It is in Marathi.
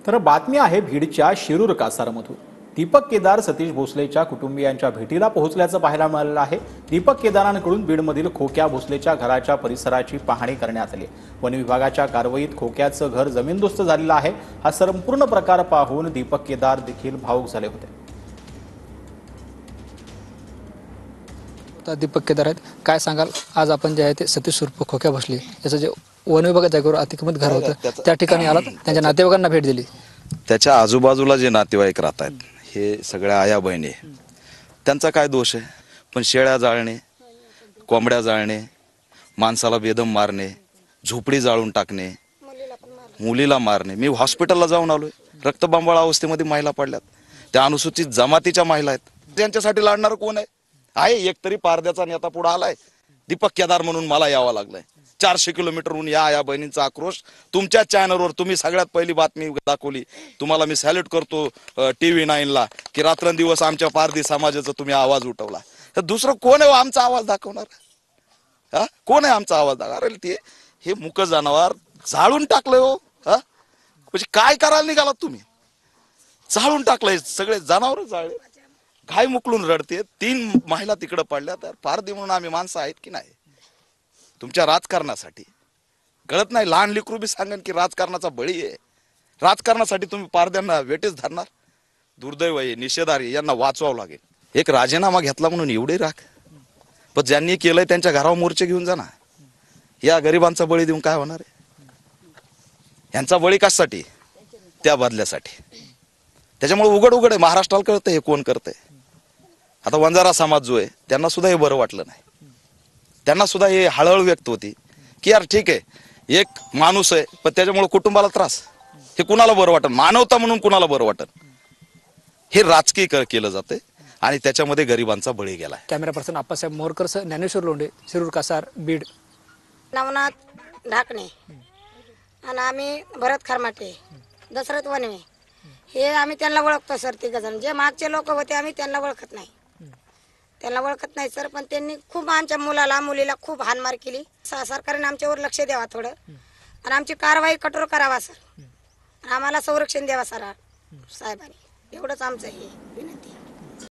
तर बातमी आहे भीडच्या शिरूर कासारमधून। दीपक केदार सतीश भोसलेच्या कुटुंबियांच्या भेटीला पोहोचल्याचं पाहायला मिळालं आहे। दीपक केदारांकडून बीडमधील खोक्या भोसलेच्या घराच्या परिसराची पाहणी करण्यात आली। वन विभागाच्या कारवाईत खोक्याचं घर जमीनदोस्त झालेलं आहे। हा संपूर्ण प्रकार पाहून दीपक केदार देखील भावुक झाले होते। दीपक केदार आहेत, काय सांगाल आज आपण जे आहे ते सतीश उर्फ खोक्या भोसले याचं जे वन विभागाच्या जागेवर अतिक्रमित घर होतं त्या ठिकाणी आलात, त्यांच्या नातेवाईकांना भेट दिली। त्याच्या आजूबाजूला जे नातेवाईक राहतात हे सगळ्या आया बहिणी, त्यांचा काय दोष आहे? पण शेळ्या जाळणे, कोंबड्या जाळणे, माणसाला बेदम मारणे, झोपडी जाळून टाकणे, मुलीला मारणे। मी हॉस्पिटलला जाऊन आलोय, रक्तबंबाळ अवस्थेमध्ये महिला पडल्यात, त्या अनुसूचित जमातीच्या महिला आहेत। त्यांच्यासाठी लढणार कोण आहे? एक तरी पारद्याचा नेता पुढे आलाय, दीपक केदार म्हणून मला यावं लागलंय। 400 किलोमीटरहून या बहिणींचा आक्रोश तुमच्या चॅनलवर तुम्ही सगळ्यात पहिली बातमी दाखवली। तुम्हाला मी सॅल्यूट करतो TV9 ला की रात्रंदिवस आमच्या पारधी समाजाचा तुम्ही आवाज उठवला। तर दुसरं कोण आहे आमचा आवाज दाखवणार? कोण आहे आमचा आवाज दाखवणार? अरे ते हे मुक जनावर जाळून टाकलंय हो। म्हणजे काय करायला निघालात तुम्ही? जाळून टाकलंय, सगळे जनावर जाळले, गाय मुकलून रडते, 3 महिला तिकडे पडल्या। तर पारधी म्हणून आम्ही माणसं आहेत की नाही? तुमच्या राजकारणासाठी कळत नाही? लहान लेकरू बी सांगन की राजकारणाचा बळी आहे, राजकारणासाठी तुम्ही पारद्यांना वेटेच धरणार? दुर्दैव आहे, निषेधार आहे, यांना वाचवावं लागेल। एक राजीनामा घेतला म्हणून एवढे राख, पण ज्यांनी केलंय त्यांच्या घरावर मोर्चे घेऊन जा ना। या गरिबांचा बळी देऊन काय होणार आहे? यांचा बळी कशासाठी? त्या बदल्यासाठी। त्याच्यामुळे उघड आहे, महाराष्ट्राला कळतंय हे कोण करतंय। आता वंजारा समाज जो आहे त्यांना सुद्धा हे बरं वाटलं नाही, त्यांना सुद्धा हे हळहळ व्यक्त होती की यार ठीक आहे, एक माणूस आहे पण त्याच्यामुळे कुटुंबाला त्रास, हे कुणाला बरं वाटन? मानवता म्हणून कुणाला बरं वाटन? हे राजकीय केलं जाते आणि त्याच्यामध्ये गरिबांचा बळी गेलाय। कॅमेरा पर्सन आप्पासाहेब मोरकर सह ज्ञानेश्वर लोंढे, शिरूर कासार, बीड। नवनाथ ढाकणे आणि आम्ही भरत खरमाटे, दशरथ वनवे, हे आम्ही त्यांना ओळखतो सर। तिघजण जे मागचे लोक होते आम्ही त्यांना ओळखत नाही सर, पण त्यांनी खूप आमच्या मुलीला खूप हानमार केली। सरकारने आमच्यावर लक्ष द्यावा थोडं आणि आमची कारवाई कठोर करावा सर, आम्हाला संरक्षण द्यावा सर साहेबांनी, एवढंच आमचं हे विनंती।